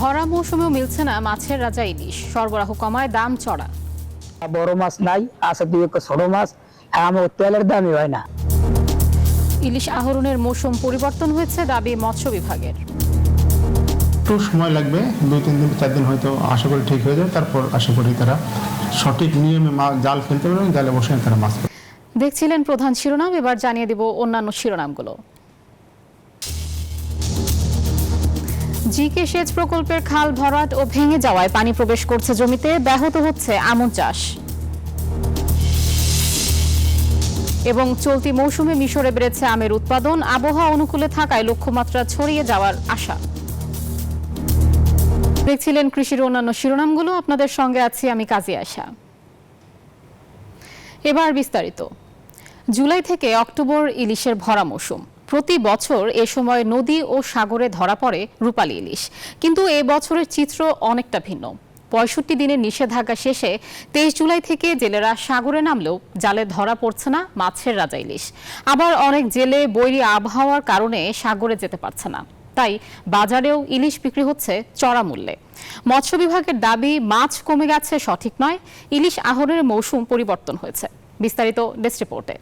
ভরা মৌসুমেও মিলছে না মাছের রাজা ইলিশ, সরবরাহ কমায় দাম চড়া। বড় মাছ নাই, আছে দুই একটা ছোট মাছ, আমার তেলের দামই হয় না। ইলিশ আহরণের মৌসুম পরিবর্তন হয়েছে দাবি মৎস্য বিভাগের। একটু সময় লাগবে, 2-3 দিন 4 দিন হয়তো আশা করি ঠিক হয়ে যাবে। তারপর আশা করি তারা সঠিক নিয়মে জাল ফেলতে পারবেন, জালে বসে তারা মাছ পাবে। দেখছিলেন প্রধান শিরোনাম, এবার জানিয়ে দিব অন্যান্য শিরোনামগুলো। জিকে সেচ প্রকল্পের খাল ভরাট ও ভেঙে যাওয়ায় পানি প্রবেশ করছে জমিতে, ব্যাহত হচ্ছে আমন চাষ। এবং চলতি মৌসুমে মিশরে বেড়েছে আমের উৎপাদন, আবহাওয়া অনুকূলে থাকায় লক্ষ্যমাত্রা ছড়িয়ে যাওয়ার আশা। দেখছিলেন কৃষির অন্যান্য শিরোনামগুলো, আপনাদের সঙ্গে আছি আমি কাজী আয়শা। এবার বিস্তারিত। জুলাই থেকে অক্টোবর ইলিশের ভরা মৌসুম। প্রতি বছর এ সময় নদী ও সাগরে ধরা পড়ে রূপালী ইলিশ, কিন্তু এ বছরের চিত্র অনেকটা ভিন্ন। 65 দিনের নিষেধাজ্ঞা শেষে 23 জুলাই থেকে জেলেরা সাগরে নামলেও জালে ধরা পড়ছে না মাছের রাজা ইলিশ। আবার অনেক জেলে বৈরী আবহাওয়ার কারণে সাগরে যেতে পারছে না, তাই বাজারেও ইলিশ বিক্রি হচ্ছে চড়া মূল্যে। মৎস্য বিভাগের দাবি, মাছ কমে গেছে সঠিক নয়, ইলিশ আহরণের মৌসুম পরিবর্তন হয়েছে। বিস্তারিত ডেস্ক রিপোর্টে।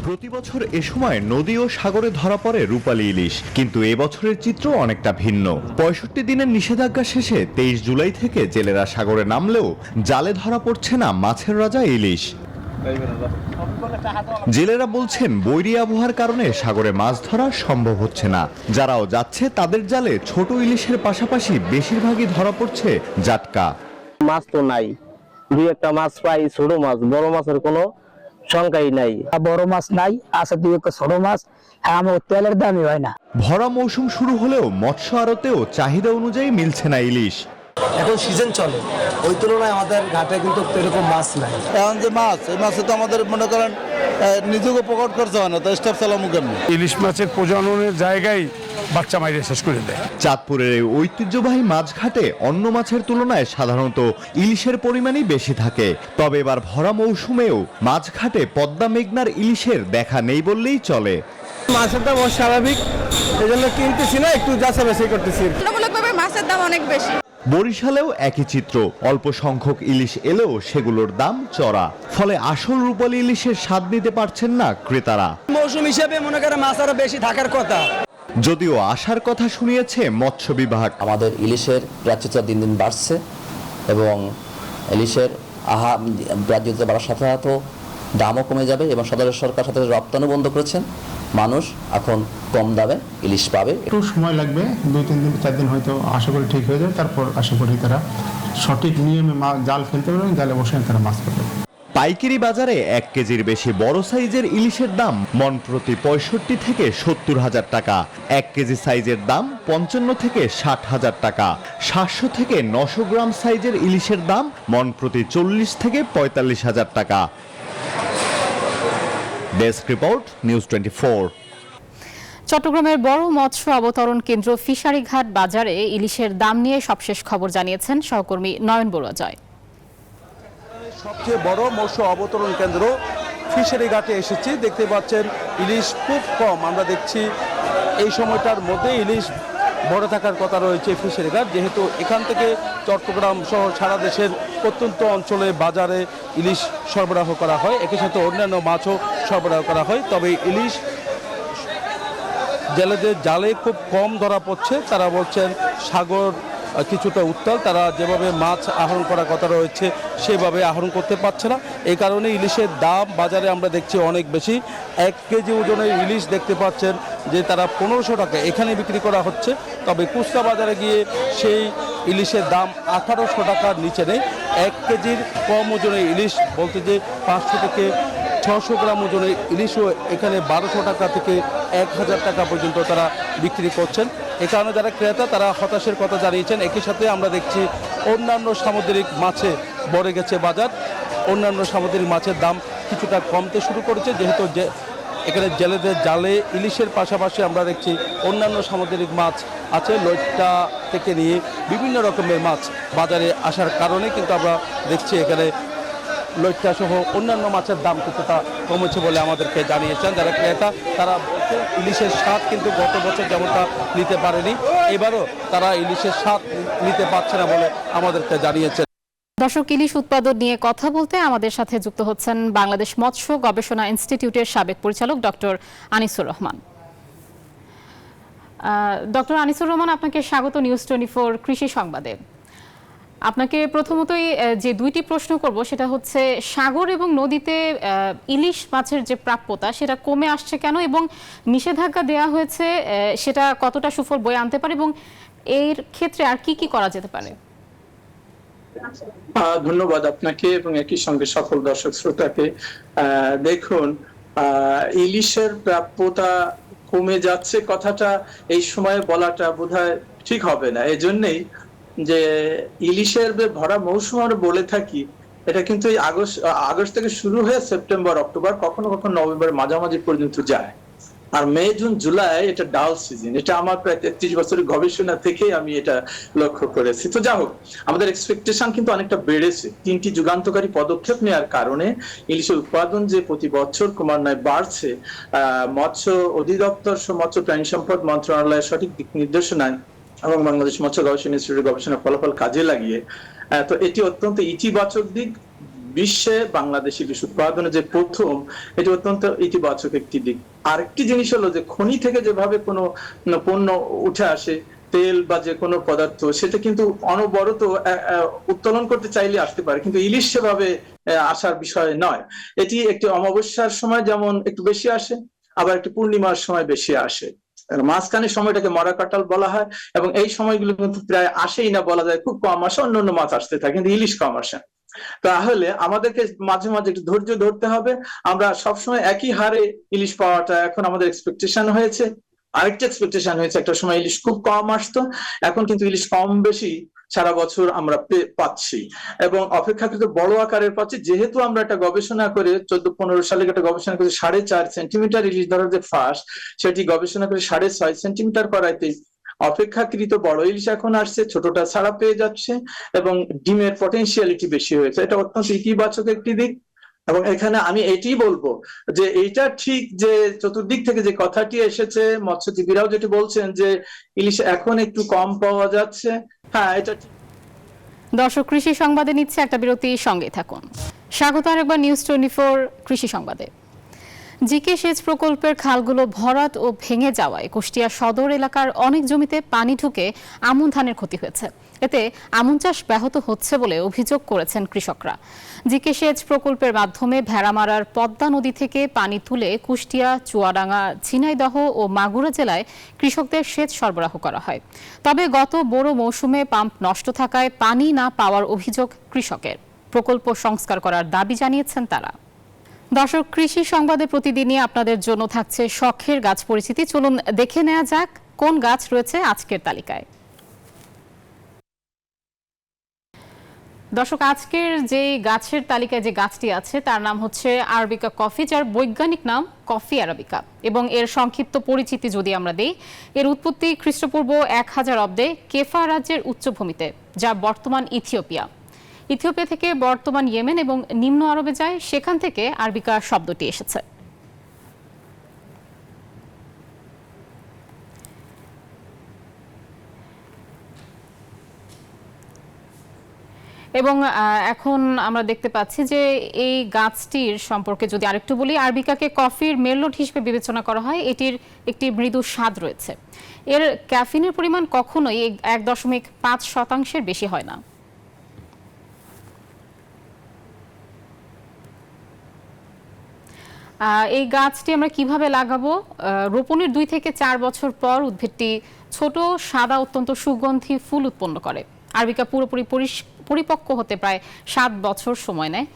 প্রতি বছর এ সময় নদী ও সাগরে ধরা পড়ে রূপালী ইলিশ, কিন্তু এবছরের চিত্র অনেকটা ভিন্ন। 65 দিনের নিষেধাজ্ঞা শেষে 23 জুলাই থেকে জেলেরা সাগরে নামলেও জালে ধরা পড়ছে না মাছের রাজা ইলিশ। জেলেরা বলছেন বৈরী আবহাওয়ার কারণে সাগরে মাছ ধরা সম্ভব হচ্ছে না। যারাও যাচ্ছে তাদের জালে ছোট ইলিশের পাশাপাশি বেশিরভাগই ধরা পড়ছে জাটকা। মাছ তো নাই, দুই একটা মাছ পাই, ছোট মাছ, বড় মাছের কোনো সংখ্যাই নাই। বড় মাছ নাই, আছে দুই একটা ছোট মাছ, আমার তেলের দামই হয় না। ভরা মৌসুম শুরু হলেও মৎস্য আড়তেও চাহিদা অনুযায়ী মিলছে না ইলিশ। এখন সিজন চলে, ওই তুলনায় আমাদের ঘাটে কিন্তু এরকম মাছ নাই। এখন যে মাছ, এই মাছে তো আমাদের মনে করেন নিজেকে প্রকট করতে হয় না, তো স্টাফ চালামু কেমনি। ইলিশ মাছের প্রজননের জায়গায় বাচ্চা মাইরে শেষ করে দেয়। চাঁদপুরের এই ঐতিহ্যবাহী মাছঘাটে অন্য মাছের তুলনায় সাধারণত ইলিশের পরিমাণই বেশি থাকে। তবে এবার ভরা মৌসুমেও মাছঘাটে পদ্মা মেঘনার ইলিশের দেখা নেই বললেই চলে। মাছের দাম অস্বাভাবিক, এই জন্য কিনতেছি না, একটু যাচাই করতেছি। তুলনামূলকভাবে মাছের দাম অনেক বেশি। বরিশালেও একই চিত্র, অল্প সংখ্যক ইলিশ এলেও সেগুলোর দাম চড়া, ফলে আসল রূপালী ইলিশের স্বাদ নিতে পারছেন না ক্রেতারা। মৌসুম হিসেবে মনে করে মাছ আরো বেশি থাকার কথা। যদিও আসার কথা শুনিয়েছে মৎস্য বিভাগ। আমাদের ইলিশের প্রাচুর্য দিন দিন বাড়ছে এবং ইলিশের প্রাচুর্য বাড়ার সাথে সাথে দামও কমে যাবে এবং সদর সরকার সাথে রপ্তানি বন্ধ করেছেন। মানুষ এখন কম দামে ইলিশ পাবে। একটু সময় লাগবে, 2-3 দিন 4 দিন হয়তো আশা করি ঠিক হয়ে যাবে। তারপর আশা করি তারা সঠিক নিয়মে জাল ফেলতে পারবেন, জালে বসে তারা মাছ পাবে। পাইকারি বাজারে 1 কেজির বেশি বড় সাইজের ইলিশের দাম মন প্রতি 65 থেকে 70 হাজার টাকা। 1 কেজি সাইজের দাম 55 থেকে 60 হাজার টাকা। 700 থেকে 900 গ্রাম সাইজের ইলিশের দাম মন প্রতি 40 থেকে 45 হাজার টাকা। Desk report, news 24। চট্টগ্রামের বড় মৎস্য অবতরণ কেন্দ্র ফিশারি ঘাট বাজারে ইলিশের দাম নিয়ে সবশেষ খবর জানিয়েছেন সহকর্মী নয়ন বড়ুয়া জয়। সবচেয়ে বড় মৎস্য অবতরণ কেন্দ্র ফিশারি ঘাটে এসেছি, দেখতে পাচ্ছেন ইলিশ খুব কম। আমরা দেখছি এই সময়টার মধ্যে ইলিশ বড় থাকার কথা রয়েছে ফিশারি ঘাট, যেহেতু এখান থেকে চট্টগ্রাম সহ সারা দেশের প্রত্যন্ত অঞ্চলে বাজারে ইলিশ সরবরাহ করা হয়, একই সাথে অন্যান্য মাছও সরবরাহ করা হয়। তবে ইলিশ জেলেদের জালে খুব কম ধরা পড়ছে। তারা বলছেন সাগর কিছুটা উত্তাল, তারা যেভাবে মাছ আহরণ করার কথা রয়েছে সেভাবে আহরণ করতে পারছে না। এই কারণে ইলিশের দাম বাজারে আমরা দেখছি অনেক বেশি। 1 কেজি ওজনের ইলিশ দেখতে পাচ্ছেন যে তারা 1500 টাকা এখানে বিক্রি করা হচ্ছে। তবে খুচরা বাজারে গিয়ে সেই ইলিশের দাম 1800 টাকার নিচে নেই। 1 কেজির কম ওজনের ইলিশ বলতে যে 500 থেকে 600 গ্রাম ওজনের ইলিশও এখানে 1200 টাকা থেকে 1000 টাকা পর্যন্ত তারা বিক্রি করছেন। এ কারণে যারা ক্রেতা তারা হতাশের কথা জানিয়েছেন। একই সাথে আমরা দেখছি অন্যান্য সামুদ্রিক মাছে বেড়ে গেছে বাজার। অন্যান্য সামুদ্রিক মাছের দাম কিছুটা কমতে শুরু করেছে, যেহেতু এখানে জেলেদের জালে ইলিশের পাশাপাশি আমরা দেখছি অন্যান্য সামুদ্রিক মাছ আছে। লইট্টা থেকে নিয়ে বিভিন্ন রকমের মাছ বাজারে আসার কারণে কিন্তু আমরা দেখছি এখানে লইট্টা সহ অন্যান্য মাছের দাম কিছুটা কমেছে বলে আমাদেরকে জানিয়েছেন যারা ক্রেতা। তারা ইলিশের স্বাদ কিন্তু গত বছর যেমনটা নিতে পারেনি, এবারও তারা ইলিশের স্বাদ নিতে পারছে না বলে আমাদেরকে জানিয়েছে। দর্শক, ইলিশ উৎপাদন নিয়ে কথা বলতে আমাদের সাথে যুক্ত হচ্ছেন বাংলাদেশ মৎস্য গবেষণা ইনস্টিটিউটের সাবেক পরিচালক ডক্টর আনিসুর রহমান। ডক্টর আনিসুর রহমান, আপনাকে স্বাগত নিউজ 24 কৃষি সংবাদে। আপনাকে প্রথমতই যে দুইটি প্রশ্ন করব সেটা হচ্ছে সাগর এবং নদীতে ইলিশ মাছের যে প্রাপ্যতা সেটা কমে আসছে কেন, এবং নিষেধাজ্ঞা দেওয়া হয়েছে সেটা কতটা সুফল বয়ে আনতে পারে, এবং এর ক্ষেত্রে আর কি কি করা যেতে পারে? ধন্যবাদ আপনাকে এবং একই সঙ্গে সকল দর্শক শ্রোতাকে। দেখুন, ইলিশের প্রাপ্যতা কমে যাচ্ছে কথাটা এই সময়ে বলাটা বোধহয় ঠিক হবে না। এজন্যই যে ইলিশের ভরা মৌসুম আমরা বলে থাকি, এটা কিন্তু এই আগস্ট থেকে শুরু হয়ে সেপ্টেম্বর, অক্টোবর, কখনো কখনো নভেম্বরের মাঝামাঝি পর্যন্ত যায়। আর মে, জুন, জুলাই এটা ডাল সিজন। এটা আমার প্রায় 33 বছরের গবেষণা থেকে আমি এটা লক্ষ্য করেছি। তো যা হোক, আমাদের এক্সপেকটেশন কিন্তু অনেকটা বেড়েছে। 3টি যুগান্তকারী পদক্ষেপ নেওয়ার কারণে ইলিশের উৎপাদন যে প্রতি বছর ক্রমান্বয়ে বাড়ছে, মৎস্য অধিদপ্তর, মৎস্য প্রাণী সম্পদ মন্ত্রণালয়ের সঠিক দিক নির্দেশনায় এবং বাংলাদেশ মৎস্য গবেষণা ইনস্টিটিউটের গবেষণা ফলাফল কাজে লাগিয়ে তো এটি অত্যন্ত ইতিবাচক দিক। বিশ্বে বাংলাদেশ ইলিশ উৎপাদনে যে প্রথম, এটি অত্যন্ত ইতিবাচক একটি দিক। আরেকটি জিনিস হলো যে খনি থেকে যেভাবে কোনো পণ্য উঠে আসে, তেল বা যে কোনো পদার্থ, সেটা কিন্তু অনবরত উত্তোলন করতে চাইলে আসতে পারে, কিন্তু ইলিশ সেভাবে আসার বিষয় নয়। এটি একটি অমাবস্যার সময় যেমন একটু বেশি আসে, আবার একটি পূর্ণিমার সময় বেশি আসে। মাঝখানের সময়টাকে মরা কাঁঠাল বলা হয়, এবং এই সময়গুলো কিন্তু প্রায় আসেই না বলা যায়, খুব কম আসে। অন্য মাছ আসতে থাকে, কিন্তু ইলিশ কম আসে। তাহলে আমাদেরকে মাঝে মাঝে একটু ধৈর্য ধরতে হবে। আমরা সবসময় একই হারে ইলিশ পাওয়াটা এখন আমাদের এক্সপেকটেশন হয়েছে। আরেকটা এক্সপেকটেশন হয়েছে, একটা সময় ইলিশ খুব কম আসতো, এখন কিন্তু ইলিশ কম বেশি সারা বছর আমরা পাচ্ছি, এবং অপেক্ষাকৃত বড় আকারের পাচ্ছি। যেহেতু আমরা একটা গবেষণা করে 14-15 সালে একটা গবেষণা করে 4.5 সেন্টিমিটার ইলিশ ধরার যে ফার্স্ট, সেটি গবেষণা করে 6.5 সেন্টিমিটার করাইতে অপেক্ষাকৃত বড় ইলিশ এখন আসছে, ছোটটা ছাড়া পেয়ে যাচ্ছে, এবং ডিমের পটেনশিয়ালিটি বেশি হয়েছে। এটা অত্যন্ত ইতিবাচক একটি দিক। এবং এখানে আমি এটি বলবো যে এইটা ঠিক যে চতুর্দিক থেকে যে কথাটি এসেছে, মৎস্যজীবীরাও যেটি বলছেন যে ইলিশ এখন একটু কম পাওয়া যাচ্ছে, হ্যাঁ এটা। দর্শক, কৃষি সংবাদে নিচ্ছে একটা বিরতি, সঙ্গে থাকুন। স্বাগত আরেকবার নিউজ 24 কৃষি সংবাদে। জিকে সেচ প্রকল্পের খালগুলো ভরাট ও ভেঙে যাওয়ায় কুষ্টিয়া সদর এলাকার অনেক জমিতে পানি ঢুকে আমন ধানের ক্ষতি হয়েছে। এতে আমন চাষ ব্যাহত হচ্ছে বলে অভিযোগ করেছেন কৃষকরা। জিকে সেচ প্রকল্পের মাধ্যমে ভেড়ামারার পদ্মা নদী থেকে পানি তুলে কুষ্টিয়া, চুয়াডাঙ্গা, ঝিনাইদহ ও মাগুরা জেলায় কৃষকদের সেচ সরবরাহ করা হয়। তবে গত বোরো মৌসুমে পাম্প নষ্ট থাকায় পানি না পাওয়ার অভিযোগ কৃষকের। প্রকল্প সংস্কার করার দাবি জানিয়েছেন তারা। দর্শক, কৃষি সংবাদে প্রতিদিনই আপনাদের জন্য থাকছে শখের গাছ পরিচিতি। চলুন দেখে নেওয়া যাক কোন গাছ রয়েছে আজকের তালিকায়। দর্শক, আজকের যে গাছের তালিকায় যে গাছটি আছে তার নাম হচ্ছে আরাবিকা কফি, যার বৈজ্ঞানিক নাম কফি আরাবিকা, এবং এর সংক্ষিপ্ত পরিচিতি যদি আমরা দেই, এর উৎপত্তি খ্রিস্টপূর্ব 1000 অব্দে কেফা রাজ্যের উচ্চভূমিতে, যা বর্তমান ইথিওপিয়া থেকে বর্তমান ইয়েমেন এবং নিম্ন আরবে যায়। সেখান থেকে আরবিকা শব্দটি এসেছে। এবং এখন আমরা দেখতে পাচ্ছি যে এই গাছটির সম্পর্কে যদি আরেকটু বলি, আরবিকাকে কফির মেরলোড হিসেবে বিবেচনা করা হয়। এটির একটি মৃদু স্বাদ রয়েছে। এর ক্যাফিনের পরিমাণ কখনোই 1.5% বেশি হয় না। এই গাছটি আমরা কিভাবে লাগাবো? রোপণের 2 থেকে 4 বছর পর উদ্ভিদটি ছোট সাদা অত্যন্ত সুগন্ধি ফুল উৎপন্ন করে। আরবিকা পুরোপুরি পরিপক্ক হতে প্রায় 7 বছর সময় নেয়।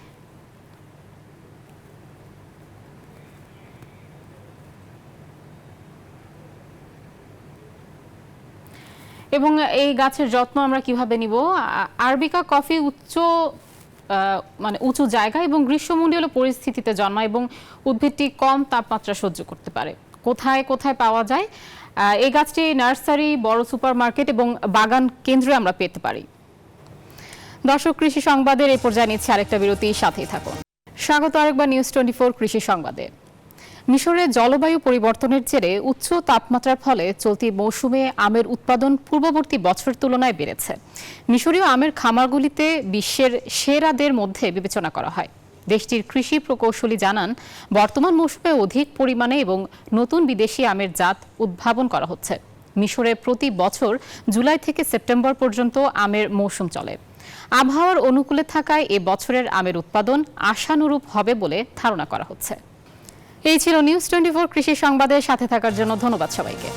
এবং এই গাছের যত্ন আমরা কিভাবে নিব? আরবিকা কফি উঁচু জায়গা এবং গ্রীষ্মমণ্ডলীয় পরিস্থিতিতে জন্মায়, এবং উদ্ভিদটি কম তাপমাত্রা সহ্য করতে পারে। কোথায় কোথায় পাওয়া যায়? এই গাছটি নার্সারি, বড় সুপারমার্কেট এবং বাগান কেন্দ্রে আমরা পেতে পারি। দর্শক, কৃষি সংবাদের এই পর্যায়ে নিচ্ছে আরেকটা বিরতি, সাথেই থাকুন। স্বাগত আরেকবার নিউজ 24 কৃষি সংবাদে। মিশরে জলবায়ু পরিবর্তনের জেরে উচ্চ তাপমাত্রার ফলে চলতি মৌসুমে আমের উৎপাদন পূর্ববর্তী বছরের তুলনায় বেড়েছে। মিশরীয় আমের খামারগুলিতে বিশ্বের সেরাদের মধ্যে বিবেচনা করা হয়। দেশটির কৃষি প্রকৌশলী জানান, বর্তমান মৌসুমে অধিক পরিমাণে এবং নতুন বিদেশি আমের জাত উদ্ভাবন করা হচ্ছে। মিশরে প্রতি বছর জুলাই থেকে সেপ্টেম্বর পর্যন্ত আমের মৌসুম চলে। আবহাওয়ার অনুকূলে থাকায় এ বছরের আমের উৎপাদন আশানুরূপ হবে বলে ধারণা করা হচ্ছে। এই ছিল নিউজ 24 কৃষি সংবাদের সাথে থাকার জন্য ধন্যবাদ সবাইকে।